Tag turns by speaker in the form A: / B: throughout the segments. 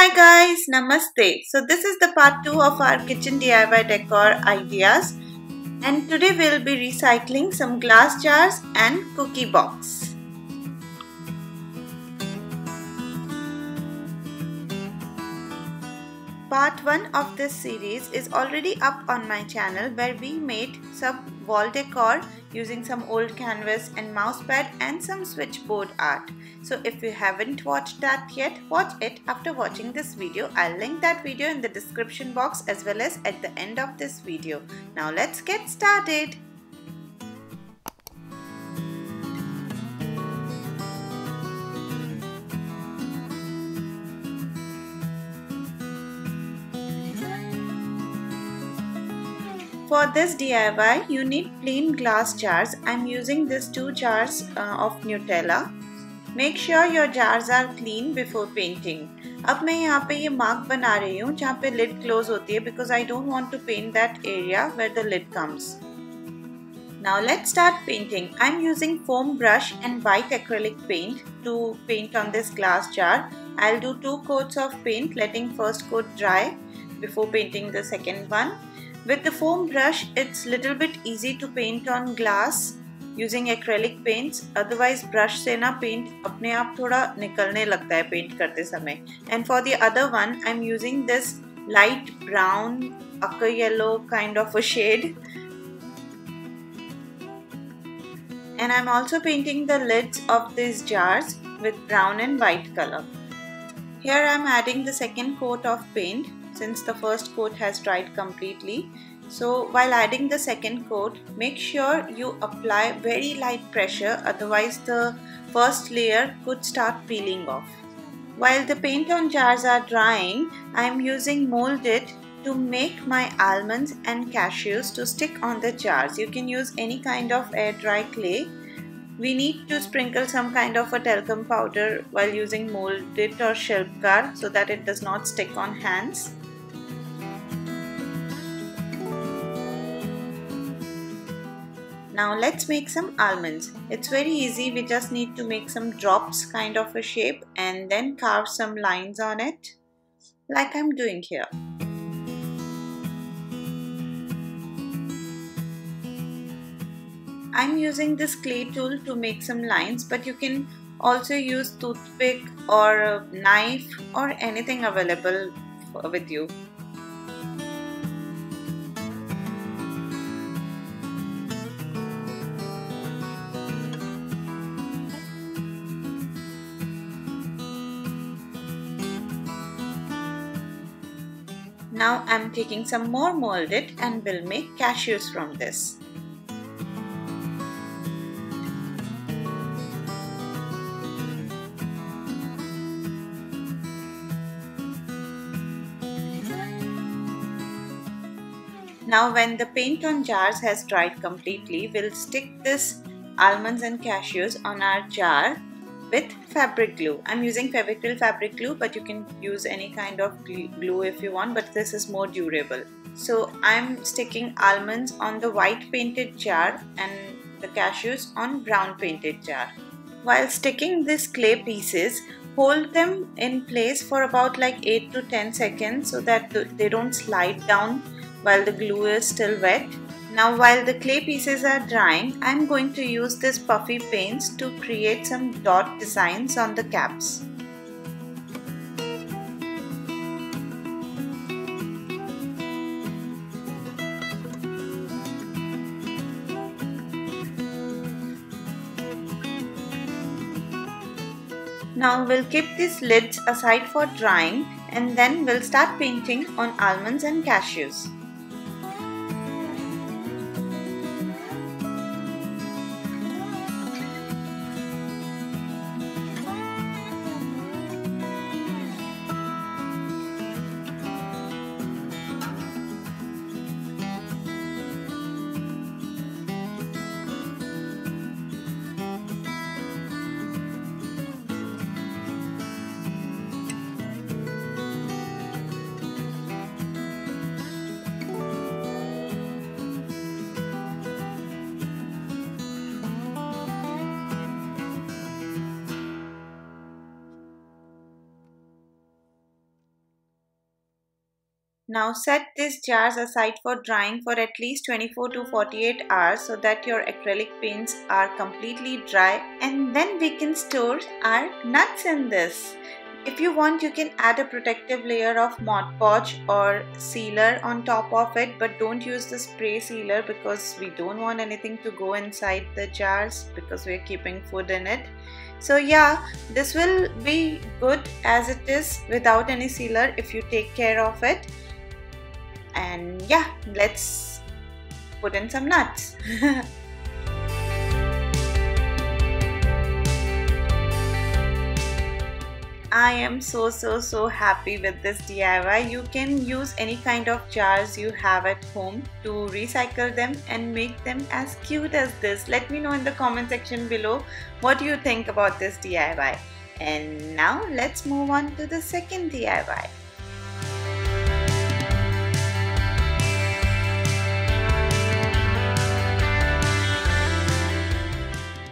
A: Hi guys, Namaste. So this is the part 2 of our kitchen DIY decor ideas, and today we'll be recycling some glass jars and cookie box. Part 1 of this series is already up on my channel where we made some wall decor using some old canvas and mousepad and some switchboard art. So if you haven't watched that yet, watch it after watching this video. I'll link that video in the description box as well as at the end of this video. Now let's get started. For this DIY, you need plain glass jars. I'm using these 2 jars of Nutella. Make sure your jars are clean before painting. अब मैं यहाँ पे ये mark बना रही हूँ जहाँ पे lid close होती है because I don't want to paint that area where the lid comes. Now let's start painting. I'm using foam brush and white acrylic paint to paint on this glass jar. I'll do 2 coats of paint, letting first coat dry before painting the second one. With the foam brush, it's little bit easy to paint on glass using acrylic paints. Otherwise, brush से ना paint अपने आप थोड़ा निकलने लगता है paint करते समय. And for the other one, I'm using this light brown, ochre yellow kind of a shade. And I'm also painting the lids of these jars with brown and white color. Here I'm adding the second coat of paint since the first coat has dried completely. So while adding the second coat, make sure you apply very light pressure, otherwise the first layer could start peeling off. While the paint on jars are drying, I am using Mold It to make my almonds and cashews to stick on the jars. You can use any kind of air dry clay. We need to sprinkle some kind of a talcum powder while using Mold It or Shilpkar so that it does not stick on hands. Now let's make some almonds. It's very easy, we just need to make some drops kind of a shape and then carve some lines on it like I'm doing here. I'm using this clay tool to make some lines, but you can also use toothpick or a knife or anything available with you. Now I'm taking some more Mold It and will make cashews from this. Now when the paint on jars has dried completely, we'll stick this almonds and cashews on our jar with fabric glue. I'm using Fevicryl fabric glue, but you can use any kind of glue if you want, but this is more durable. So I'm sticking almonds on the white painted jar and the cashews on brown painted jar. While sticking these clay pieces, hold them in place for about like 8 to 10 seconds so that they don't slide down while the glue is still wet. Now while the clay pieces are drying, I'm going to use this puffy paints to create some dot designs on the caps. Now we'll keep these lids aside for drying and then we'll start painting on almonds and cashews. Now set these jars aside for drying for at least 24 to 48 hours so that your acrylic paints are completely dry, and then we can store our nuts in this. If you want, you can add a protective layer of Mod Podge or sealer on top of it, but don't use the spray sealer because we don't want anything to go inside the jars because we're keeping food in it. So yeah, this will be good as it is without any sealer if you take care of it. And yeah, let's put in some nuts. I am so happy with this DIY. You can use any kind of jars you have at home to recycle them and make them as cute as this. Let me know in the comment section below what you think about this DIY. And now let's move on to the second DIY.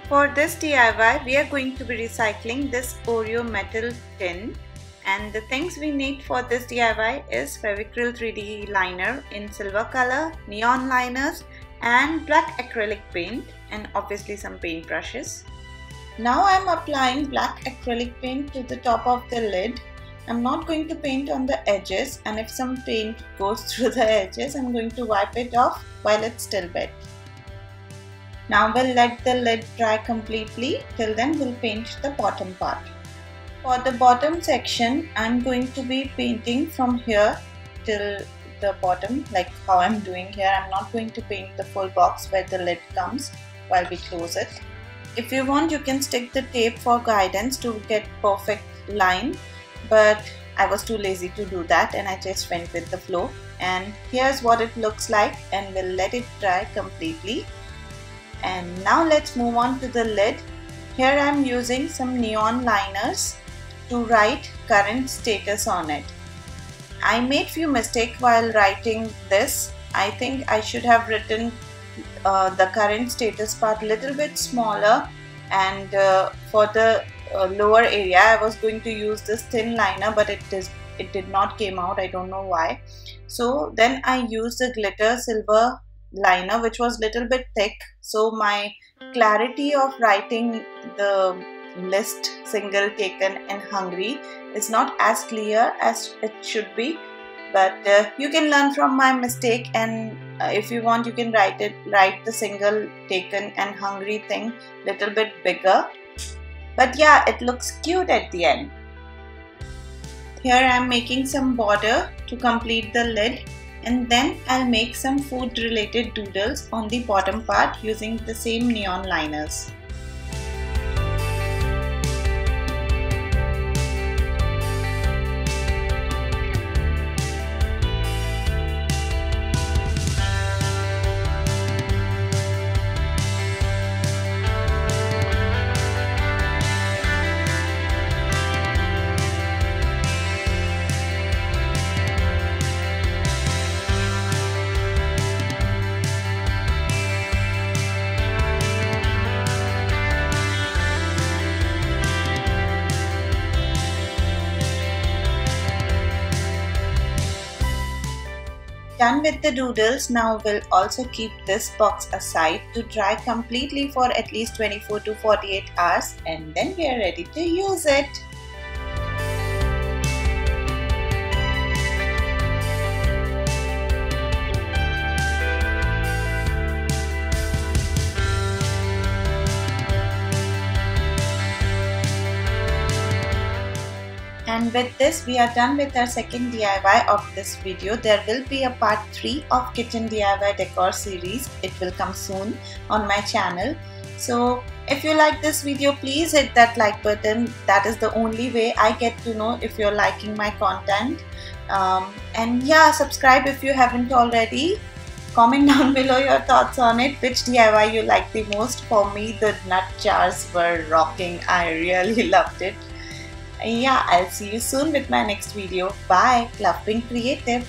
A: For this DIY, we are going to be recycling this Oreo metal tin, and the things we need for this DIY is Fevicryl 3D liner in silver color, neon liners and black acrylic paint, and obviously some paint brushes. Now I am applying black acrylic paint to the top of the lid. I am not going to paint on the edges, and if some paint goes through the edges, I am going to wipe it off while it's still wet. Now we'll let the lid dry completely. Till then we'll paint the bottom part. For the bottom section, I'm going to be painting from here till the bottom, like how I'm doing here. I'm not going to paint the full box where the lid comes while we close it. If you want, you can stick the tape for guidance to get perfect line, but I was too lazy to do that and I just went with the flow. And here's what it looks like, and we'll let it dry completely. And now let's move on to the lid. Here I am using some neon liners to write current status on it. I made few mistakes while writing this. I think I should have written the current status part a little bit smaller, and for the lower area I was going to use this thin liner, but it did not came out. I don't know why. So then I used the glitter silver liner, which was little bit thick, so my clarity of writing the list single taken in Hungary is not as clear as it should be, but you can learn from my mistake, and if you want, you can write the single taken in Hungary thing little bit bigger. But yeah, it looks cute at the end. Here I am making some border to complete the lid, and then I'll make some food related doodles on the bottom part using the same neon liners. Done with the doodles. Now we'll also keep this box aside to dry completely for at least 24 to 48 hours, and then we are ready to use it. And with this, we are done with our second DIY of this video. There will be a part 3 of kitchen DIY decor series. It will come soon on my channel. So if you like this video, please hit that like button. That is the only way I get to know if you're liking my content. And yeah, subscribe if you haven't already. Comment down below your thoughts on it, which DIY you like the most. For me, the nut jars were rocking. I really loved it. Yeah, I'll see you soon with my next video. Bye. Love being creative.